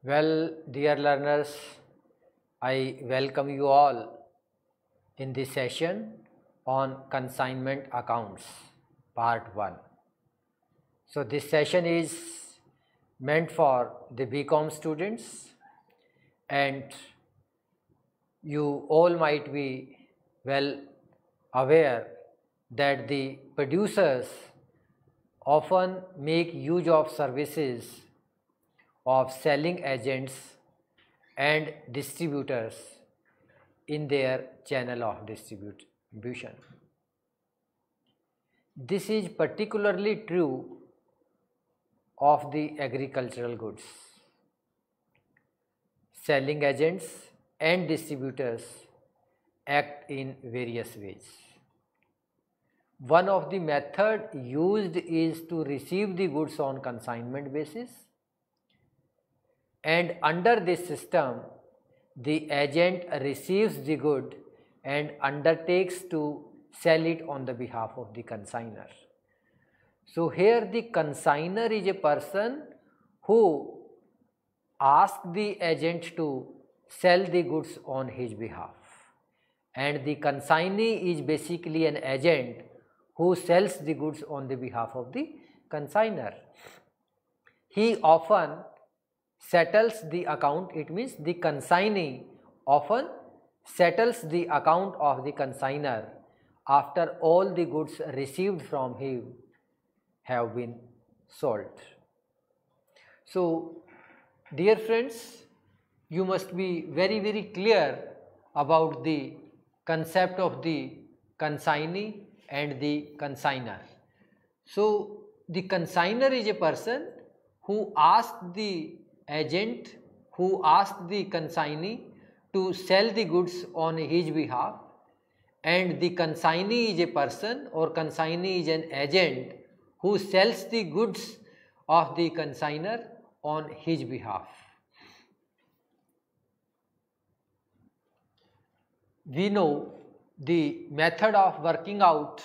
Well, dear learners, I welcome you all in this session on consignment accounts, part 1. So, this session is meant for the BCom students, and you all might be well aware that the producers often make use of services of selling agents and distributors in their channel of distribution. This is particularly true of the agricultural goods. Selling agents and distributors act in various ways. One of the method used is to receive the goods on consignment basis, and under this system the agent receives the good and undertakes to sell it on the behalf of the consignor. So, here the consignor is a person who asks the agent to sell the goods on his behalf, and the consignee is basically an agent who sells the goods on the behalf of the consignor. He often settles the account. It means the consignee often settles the account of the consignor after all the goods received from him have been sold. So, dear friends, you must be very clear about the concept of the consignee and the consignor. So, the consignor is a person who asks the agent, who asks the consignee to sell the goods on his behalf, and the consignee is a person, or consignee is an agent who sells the goods of the consignor on his behalf. We know the method of working out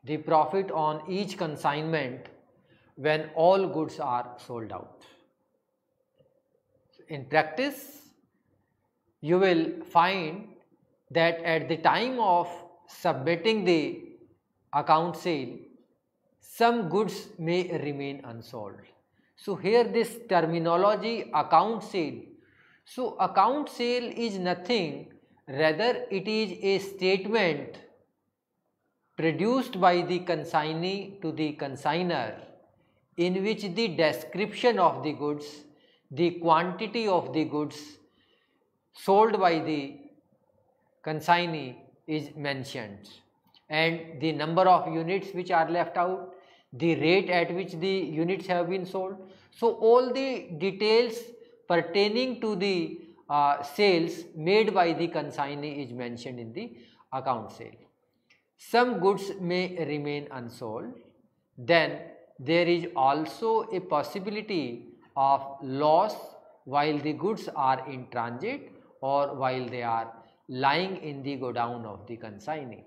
the profit on each consignment when all goods are sold out. In practice, you will find that at the time of submitting the account sale, some goods may remain unsold. So, here this terminology account sale. So, account sale is nothing, rather it is a statement produced by the consignee to the consignor, in which the description of the goods, the quantity of the goods sold by the consignee is mentioned, and the number of units which are left out, the rate at which the units have been sold. So, all the details pertaining to the sales made by the consignee is mentioned in the account sale. Some goods may remain unsold. Then there is also a possibility of loss while the goods are in transit or while they are lying in the godown of the consignee.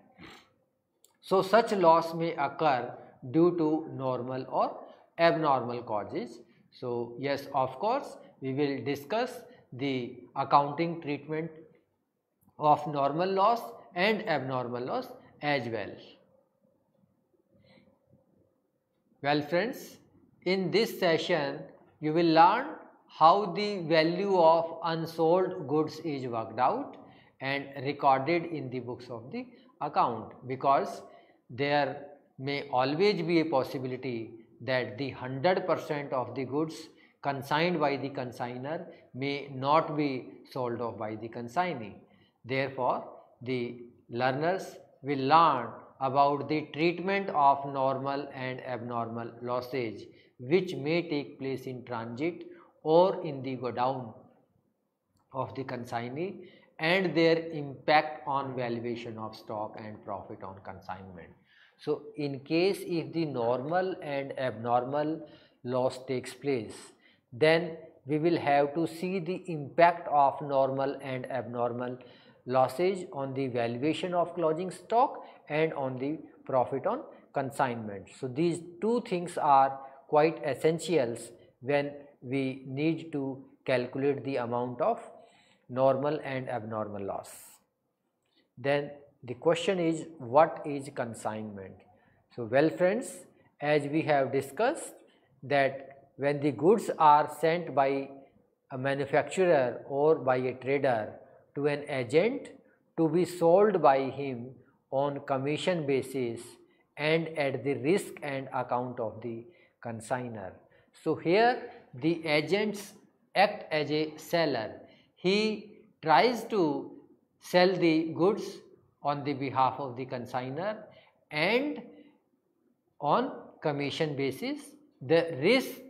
So, such loss may occur due to normal or abnormal causes. So, yes, of course, we will discuss the accounting treatment of normal loss and abnormal loss as well. Well friends, in this session you will learn how the value of unsold goods is worked out and recorded in the books of the account, because there may always be a possibility that the 100% of the goods consigned by the consignor may not be sold off by the consignee. Therefore, the learners will learn about the treatment of normal and abnormal losses which may take place in transit or in the godown of the consignee, and their impact on valuation of stock and profit on consignment. So, in case if the normal and abnormal loss takes place, then we will have to see the impact of normal and abnormal losses on the valuation of closing stock and on the profit on consignment. So, these two things are quite essentials when we need to calculate the amount of normal and abnormal loss. Then the question is, what is consignment? So, well friends, as we have discussed that when the goods are sent by a manufacturer or by a trader to an agent to be sold by him on commission basis and at the risk and account of the consignor. So, here the agents act as a seller. He tries to sell the goods on the behalf of the consignor and on commission basis. The risk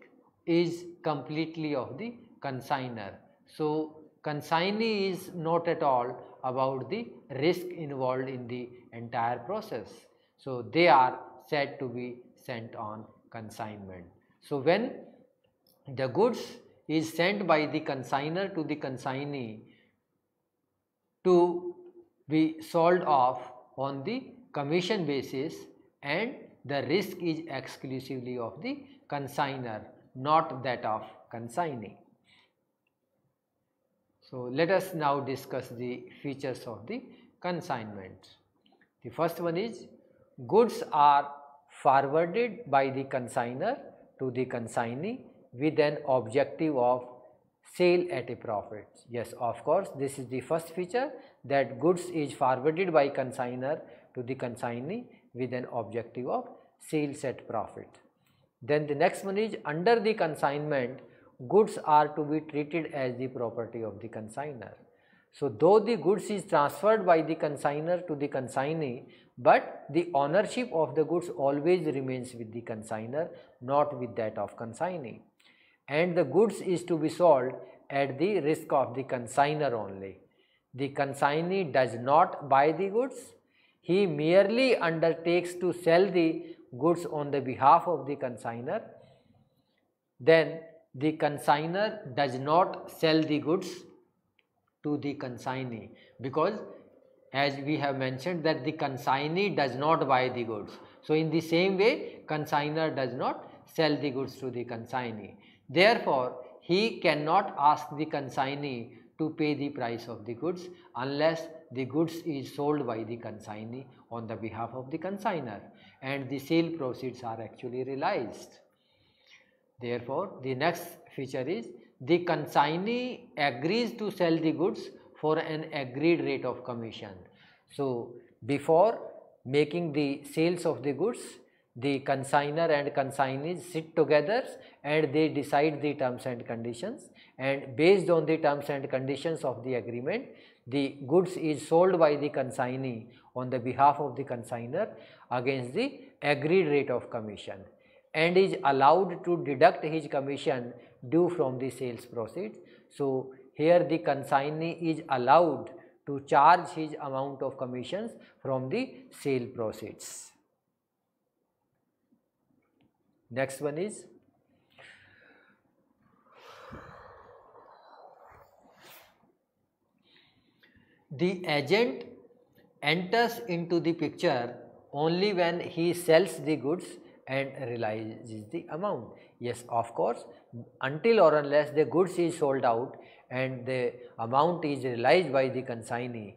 is completely of the consignor. So, consignee is not at all about the risk involved in the entire process. So, they are said to be sent on consignment. So, when the goods is sent by the consignor to the consignee to be sold off on the commission basis, and the risk is exclusively of the consignor, not that of consignee. So, let us now discuss the features of the consignment. The first one is, goods are forwarded by the consignor to the consignee with an objective of sale at a profit. Yes, of course, this is the first feature, that goods is forwarded by consignor to the consignee with an objective of sales at profit. Then the next one is, under the consignment, goods are to be treated as the property of the consignor. So, though the goods is transferred by the consignor to the consignee, but the ownership of the goods always remains with the consignor, not with that of consignee. And the goods is to be sold at the risk of the consignor only. The consignee does not buy the goods, he merely undertakes to sell the goods on the behalf of the consignor. Then the consignor does not sell the goods to the consignee, because as we have mentioned that the consignee does not buy the goods. So, in the same way, consignor does not sell the goods to the consignee. Therefore, he cannot ask the consignee to pay the price of the goods unless the goods is sold by the consignee on the behalf of the consignor and the sale proceeds are actually realized. Therefore, the next feature is, the consignee agrees to sell the goods for an agreed rate of commission. So, before making the sales of the goods, the consignor and consignees sit together and they decide the terms and conditions, and based on the terms and conditions of the agreement, the goods is sold by the consignee on the behalf of the consignor against the agreed rate of commission, and is allowed to deduct his commission due from the sales proceeds. So, here the consignee is allowed to charge his amount of commissions from the sale proceeds. Next one is, the agent enters into the picture only when he sells the goods and realizes the amount. Yes, of course, until or unless the goods is sold out and the amount is realized by the consignee,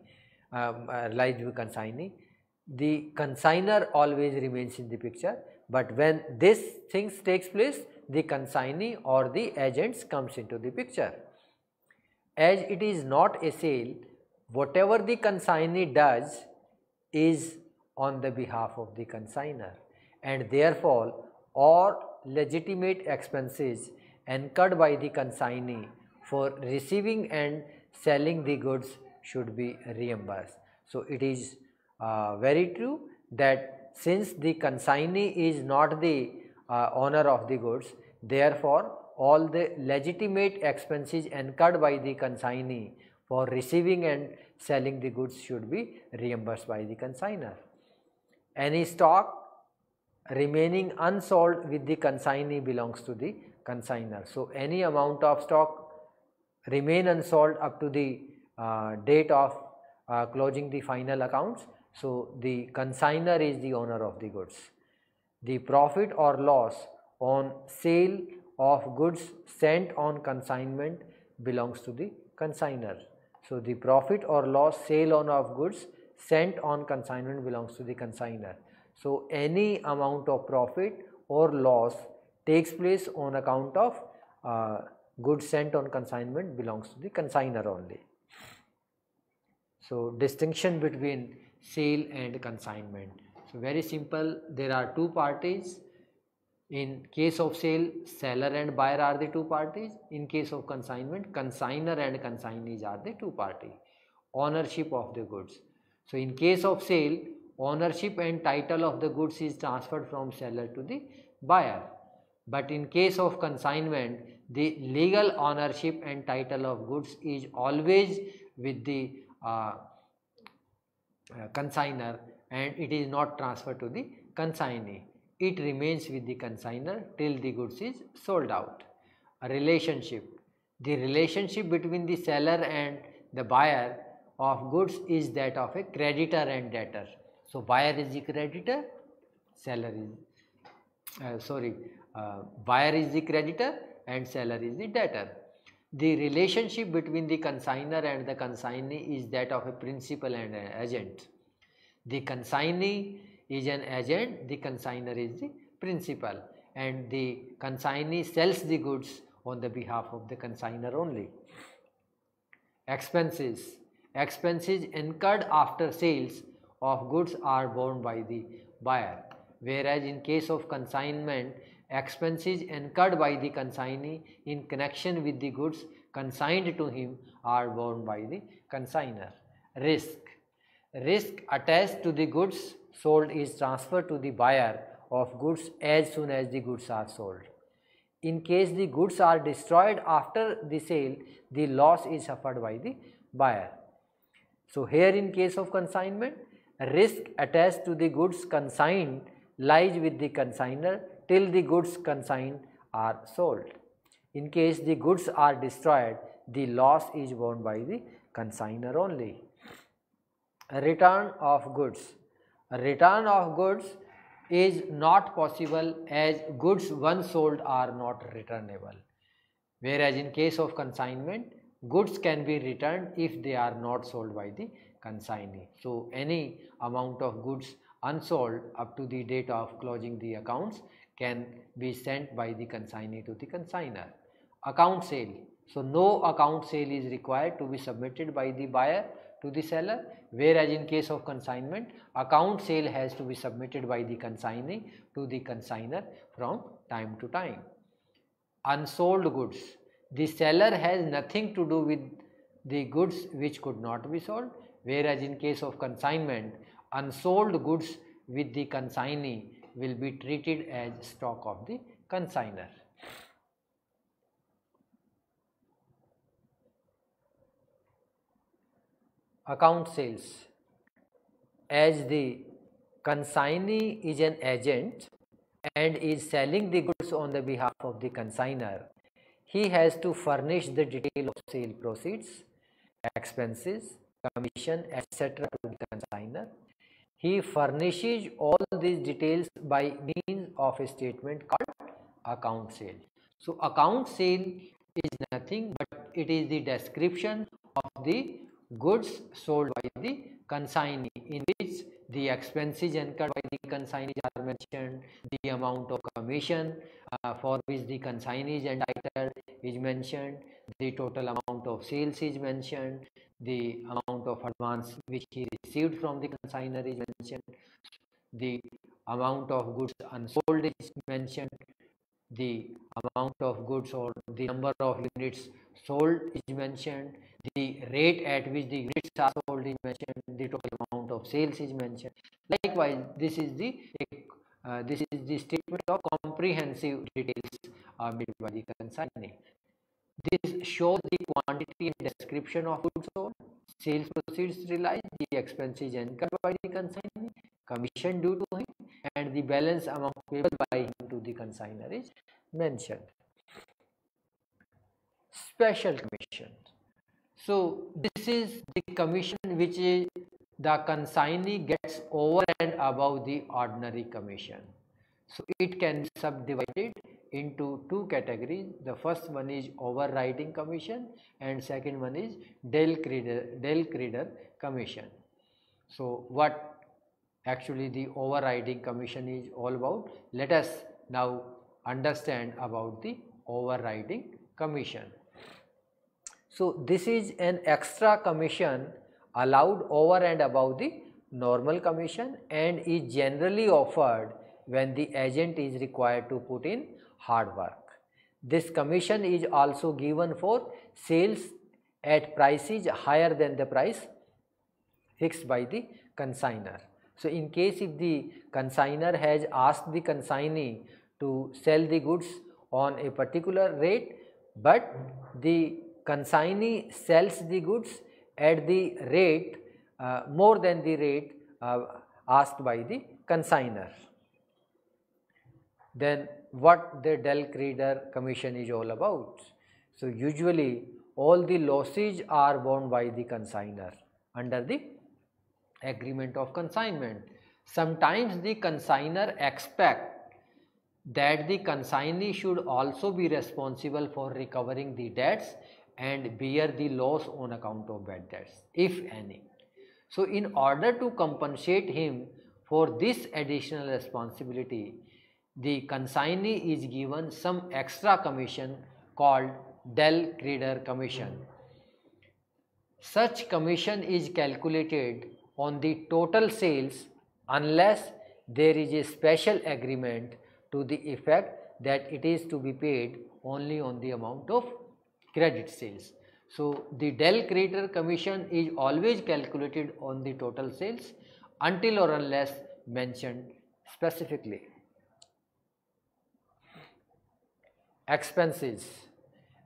the consignor always remains in the picture. But when this things takes place, the consignee or the agents comes into the picture. As it is not a sale, whatever the consignee does is on the behalf of the consignor, and therefore all legitimate expenses incurred by the consignee for receiving and selling the goods should be reimbursed. So, it is very true that since the consignee is not the owner of the goods, therefore all the legitimate expenses incurred by the consignee for receiving and selling the goods should be reimbursed by the consignor. Any stock remaining unsold with the consignee belongs to the consignor. So, any amount of stock remain unsold up to the date of closing the final accounts. So, the consignor is the owner of the goods. The profit or loss on sale of goods sent on consignment belongs to the consignor. So the profit or loss sale on of goods sent on consignment belongs to the consignor. So any amount of profit or loss takes place on account of goods sent on consignment belongs to the consignor only. So distinction between sale and consignment. So very simple, there are two parties. In case of sale, seller and buyer are the two parties. In case of consignment, consignor and consignees are the two parties. Ownership of the goods. So in case of sale, ownership and title of the goods is transferred from seller to the buyer. But in case of consignment, the legal ownership and title of goods is always with the consignor, and it is not transferred to the consignee. It remains with the consignor till the goods is sold out. A relationship. The relationship between the seller and the buyer of goods is that of a creditor and debtor. So buyer is the creditor, seller is buyer is the creditor and seller is the debtor. The relationship between the consignor and the consignee is that of a principal and an agent. The consignee is an agent, the consignor is the principal, and the consignee sells the goods on the behalf of the consignor only. Expenses. Expenses incurred after sales of goods are borne by the buyer, whereas in case of consignment, expenses incurred by the consignee in connection with the goods consigned to him are borne by the consignor. Risk. Risk attached to the goods sold is transferred to the buyer of goods as soon as the goods are sold. In case the goods are destroyed after the sale, the loss is suffered by the buyer. So here in case of consignment, risk attached to the goods consigned lies with the consignor till the goods consigned are sold. In case the goods are destroyed, the loss is borne by the consignor only. A return of goods. A return of goods is not possible as goods once sold are not returnable, whereas in case of consignment, goods can be returned if they are not sold by the consignee. So any amount of goods unsold up to the date of closing the accounts can be sent by the consignee to the consignor. Account sale. So no account sale is required to be submitted by the buyer to the seller, whereas in case of consignment, account sale has to be submitted by the consignee to the consignor from time to time. Unsold goods. The seller has nothing to do with the goods which could not be sold, whereas in case of consignment, unsold goods with the consignee will be treated as stock of the consignor. Account sales. As the consignee is an agent and is selling the goods on the behalf of the consignor, he has to furnish the detail of sale proceeds, expenses, commission, etc. to the consignor. He furnishes all these details by means of a statement called account sale. So account sale is nothing but it is the description of the goods sold by the consignee, in which the expenses incurred by the consignee are mentioned, the amount of commission for which the consignee is entitled is mentioned, the total amount of sales is mentioned, the amount of advance which he received from the consignor is mentioned, the amount of goods unsold is mentioned, the amount of goods or the number of units sold is mentioned, the rate at which the units are sold is mentioned, the total amount of sales is mentioned. Likewise, this is the statement of comprehensive details made by the consignee. This shows the quantity and description of goods sold, sales proceeds realized, the expenses incurred by the consignee, commission due to him, and the balance amount payable by him to the consignor is mentioned. Special commission. So this is the commission which the consignee gets over and above the ordinary commission. So it can be subdivided into two categories. The first one is overriding commission and second one is Del Credder commission. So what actually the overriding commission is all about? Let us now understand about the overriding commission. So this is an extra commission allowed over and above the normal commission and is generally offered when the agent is required to put in hard work. This commission is also given for sales at prices higher than the price fixed by the consignor. So in case if the consignor has asked the consignee to sell the goods on a particular rate, but the consignee sells the goods at the rate more than the rate asked by the consignor, then what the Del Credder commission is all about? So usually all the losses are borne by the consignor under the agreement of consignment. Sometimes the consignor expect that the consignee should also be responsible for recovering the debts and bear the loss on account of bad debts, if any. So in order to compensate him for this additional responsibility, the consignee is given some extra commission called Del Credder commission. Such commission is calculated on the total sales unless there is a special agreement to the effect that it is to be paid only on the amount of credit sales. So the Del Credder commission is always calculated on the total sales until or unless mentioned specifically. Expenses.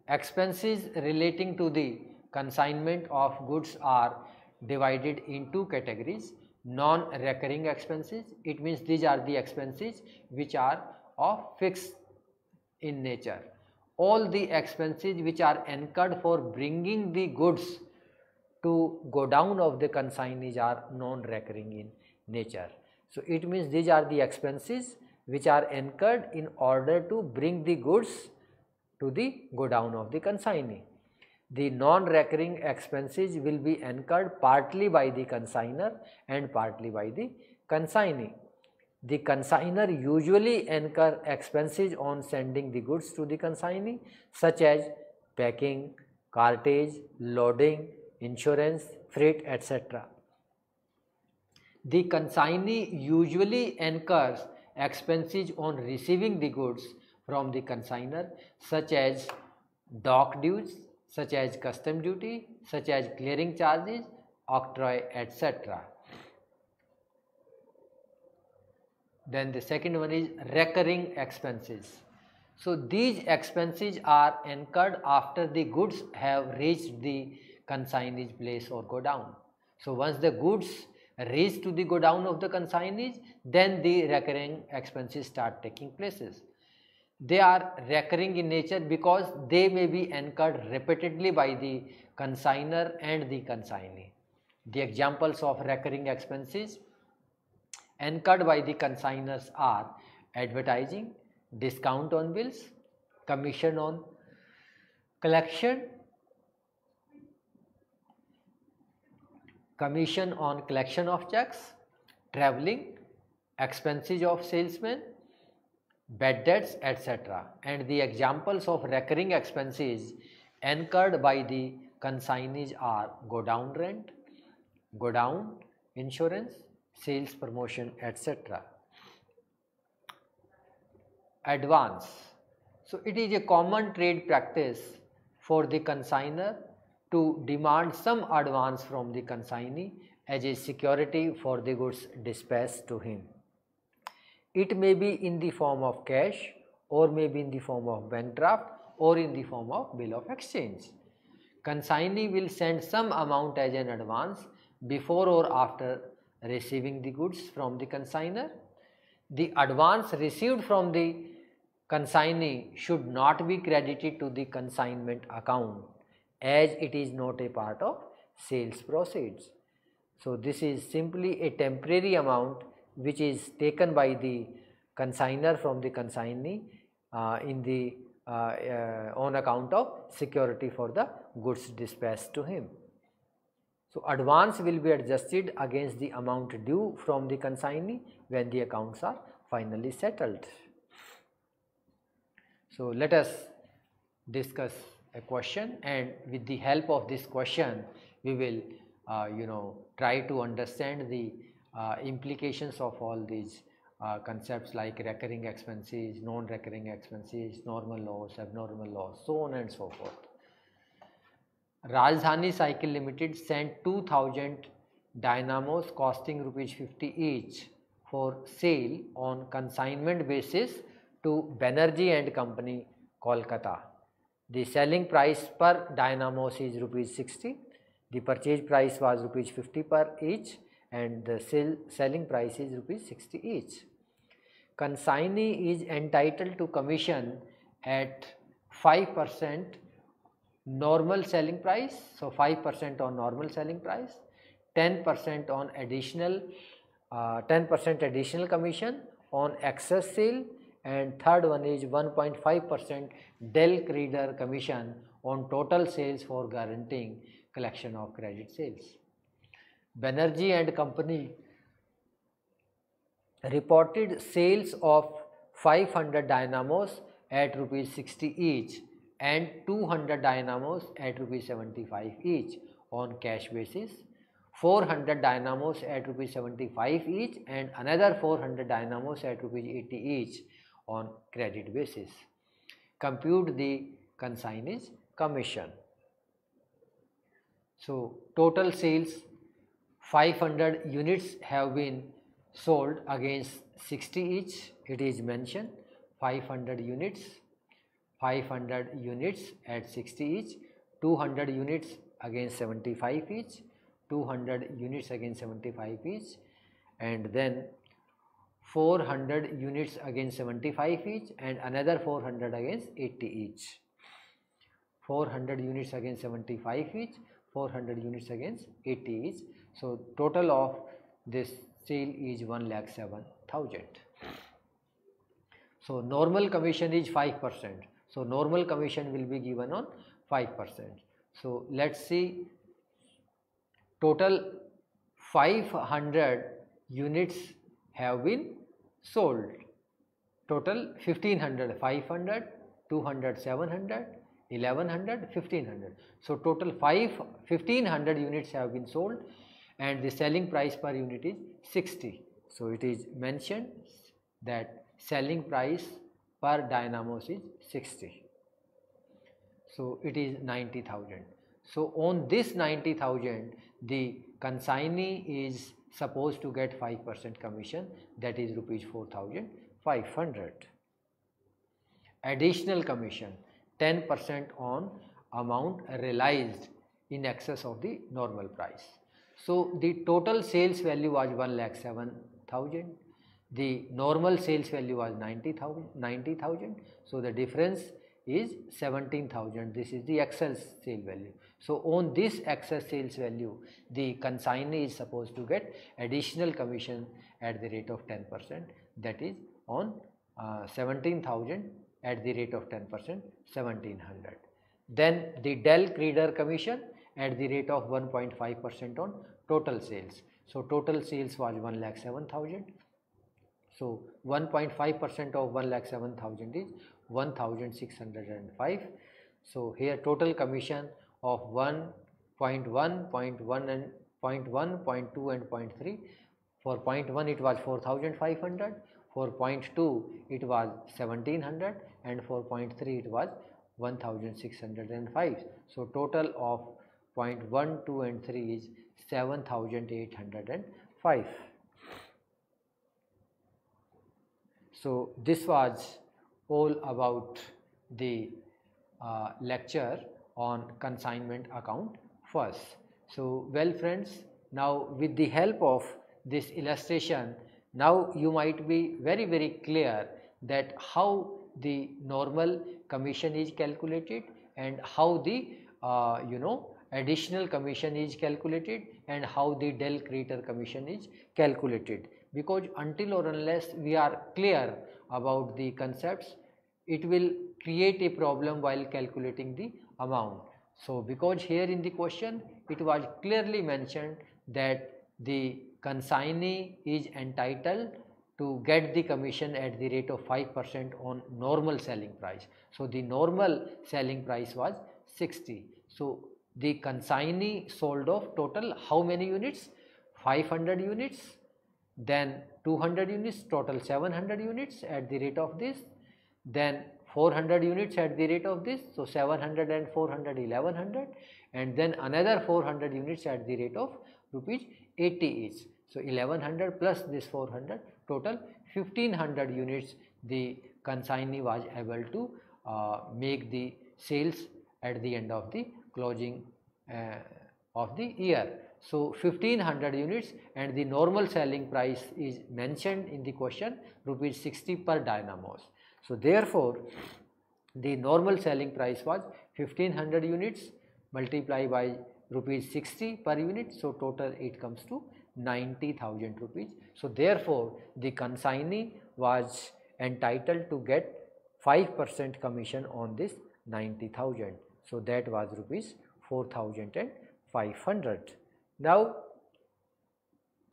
Expenses relating to the consignment of goods are divided in two categories. Non-recurring expenses, it means these are the expenses which are of fixed in nature. All the expenses which are incurred for bringing the goods to go down of the consignees are non-recurring in nature. So it means these are the expenses which are incurred in order to bring the goods to the go down of the consignee. The non-recurring expenses will be incurred partly by the consignor and partly by the consignee. The consignor usually incur expenses on sending the goods to the consignee such as packing, cartage, loading, insurance, freight, etc. The consignee usually incurs expenses on receiving the goods from the consignor such as dock dues, such as custom duty, such as clearing charges, octroi, etc. Then the second one is recurring expenses. So these expenses are incurred after the goods have reached the consignee's place or go down. So once the goods reach to the go down of the consignees, then the recurring expenses start taking places. They are recurring in nature because they may be incurred repeatedly by the consignor and the consignee. The examples of recurring expenses incurred by the consignors are advertising, discount on bills, commission on collection, commission on collection of checks, traveling, expenses of salesmen, bad debts, etc. And the examples of recurring expenses incurred by the consignees are go down rent, go down insurance, sales promotion, etc. Advance. So it is a common trade practice for the consignor to demand some advance from the consignee as a security for the goods dispatched to him. It may be in the form of cash or may be in the form of bank draft or in the form of bill of exchange. Consignee will send some amount as an advance before or after receiving the goods from the consignor. The advance received from the consignee should not be credited to the consignment account as it is not a part of sales proceeds. So this is simply a temporary amount which is taken by the consignor from the consignee in the on account of security for the goods dispatched to him. So advance will be adjusted against the amount due from the consignee when the accounts are finally settled. So let us discuss a question, and with the help of this question we will try to understand the implications of all these concepts like recurring expenses, non-recurring expenses, normal loss, abnormal loss, so on and so forth. Rajdhani Cycle Limited sent 2000 dynamos costing rupees 50 each for sale on consignment basis to Banerjee and Company, Kolkata. The selling price per dynamos is rupees 60. The purchase price was rupees 50 per each, and the selling price is rupees 60 each. Consignee is entitled to commission at 5% normal selling price, so 5% on normal selling price, 10% on additional 10% additional commission on excess sale, and third one is 1.5% del creditor commission on total sales for guaranteeing collection of credit sales. Banerjee and Company reported sales of 500 dynamos at rupees 60 each and 200 dynamos at rupees 75 each on cash basis, 400 dynamos at rupees 75 each, and another 400 dynamos at rupees 80 each on credit basis. Compute the consignee's commission. So total sales 500 units have been sold against 60 each. It is mentioned 500 units at 60 each, 200 units against 75 each, 200 units against 75 each, and then 400 units against 75 each, and another 400 against 80 each. 400 units against 75 each, 400 units against 80 each. So total of this sale is 1,07,000. So normal commission is 5%. So normal commission will be given on 5%. So let's see, total 500 units have been sold. Total 1500, 500, 200, 700, 1100, 1500. So total 1500 units have been sold, and the selling price per unit is 60. So it is mentioned that selling price per dynamos is 60. So it is 90,000. So on this 90,000, the consignee is supposed to get 5% commission, that is rupees 4,500. Additional commission 10% on amount realized in excess of the normal price. So the total sales value was 1,07,000. The normal sales value was 90,000. So the difference is 17,000. This is the excess sale value. So on this excess sales value, the consignee is supposed to get additional commission at the rate of 10%, that is on 17,000 at the rate of 10%, 1,700. Then the del creditor commission at the rate of 1.5% on total sales. So total sales was 1,07,000. So 1.5% of 1,07,000 is 1,605. So here total commission of 1.1, 0.1 and 0.1, 0.2 and 0.3. For 0.1 it was 4,500, for 0.2 it was 1,700, and for 0.3 it was 1,605. So total of 0.1, 2 and 3 is 7,805. So this was all about the lecture on consignment account first. So well friends, now with the help of this illustration, now you might be very clear that how the normal commission is calculated and how the additional commission is calculated and how the del creditor commission is calculated. Because until or unless we are clear about the concepts, it will create a problem while calculating the amount. So because here in the question it was clearly mentioned that the consignee is entitled to get the commission at the rate of 5% on normal selling price. So the normal selling price was 60. So the consignee sold of total how many units? 500 units, then 200 units, total 700 units at the rate of this, then 400 units at the rate of this, so 700 and 400 1100, and then another 400 units at the rate of rupees 80 each. So 1100 plus this 400, total 1500 units the consignee was able to make the sales at the end of the closing of the year. So 1500 units, and the normal selling price is mentioned in the question, rupees 60 per dynamos. So therefore the normal selling price was 1500 units multiplied by rupees 60 per unit, so total it comes to 90,000 rupees. So therefore the consignee was entitled to get 5% commission on this 90,000. So that was rupees 4,500. Now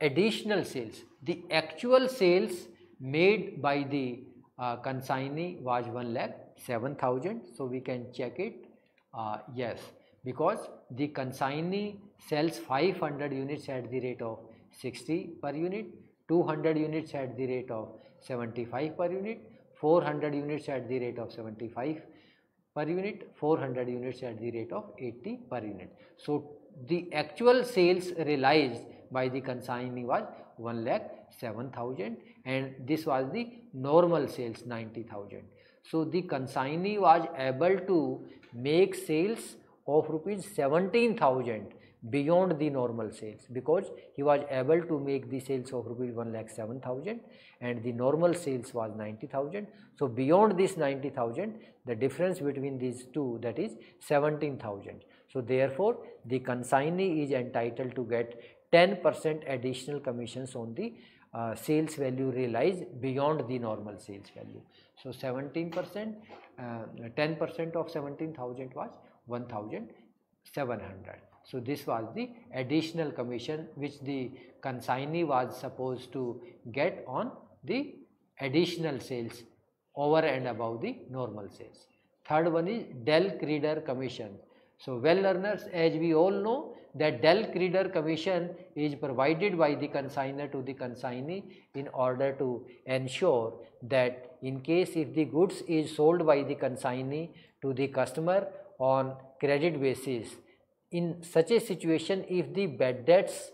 additional sales, the actual sales made by the consignee was 1,07,000. So we can check it. Yes, because the consignee sells 500 units at the rate of 60 per unit, 200 units at the rate of 75 per unit, 400 units at the rate of 75 per unit, 400 units at the rate of 80 per unit. So the actual sales realized by the consignee was 1,07,000, and this was the normal sales 90,000. So the consignee was able to make sales of rupees 17,000 beyond the normal sales, because he was able to make the sales of rupees 1,07,000 and the normal sales was 90,000. So beyond this 90,000, the difference between these two, that is 17,000. So therefore the consignee is entitled to get 10% additional commissions on the sales value realized beyond the normal sales value. So 17%, 10% of 17,000 was 1,700. So this was the additional commission which the consignee was supposed to get on the additional sales over and above the normal sales. Third one is Dell Creeder commission. So well learners, as we all know that Dell Creeder commission is provided by the consignor to the consignee in order to ensure that in case if the goods is sold by the consignee to the customer on credit basis, in such a situation if the bad debts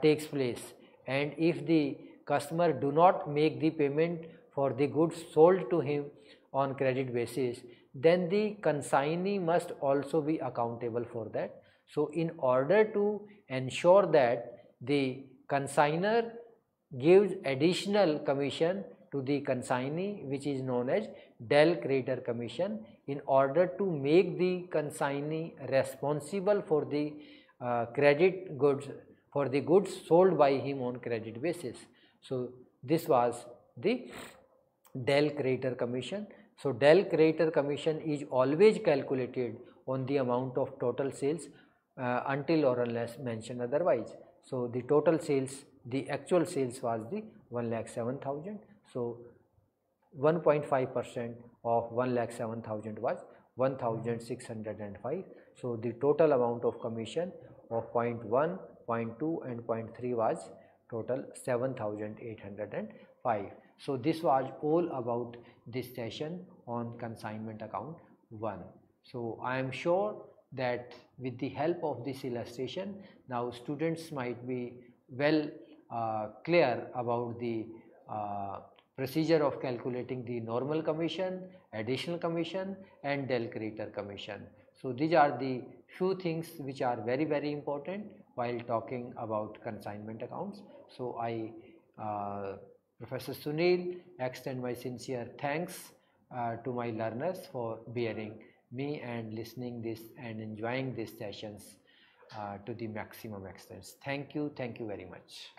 takes place and if the customer do not make the payment for the goods sold to him on credit basis, then the consignee must also be accountable for that. So in order to ensure that the consignor gives additional commission to the consignee, which is known as Dell Creeder commission, in order to make the consignee responsible for the credit goods, for the goods sold by him on credit basis. So this was the Dell Creeder commission. So Dell Creeder commission is always calculated on the amount of total sales until or unless mentioned otherwise. So the total sales, the actual sales was the 1,07,000. So 1.5% of 1,07,000 was 1,605. So the total amount of commission of 0.1, 0.2 and 0.3 was total 7,805. So this was all about this session on consignment account 1. So I am sure that with the help of this illustration, now students might be well clear about the procedure of calculating the normal commission, additional commission and Dell Creeder commission. So these are the few things which are very, very important while talking about consignment accounts. So I Professor Sunil extend my sincere thanks to my learners for bearing me and listening this and enjoying these sessions to the maximum extent. Thank you very much.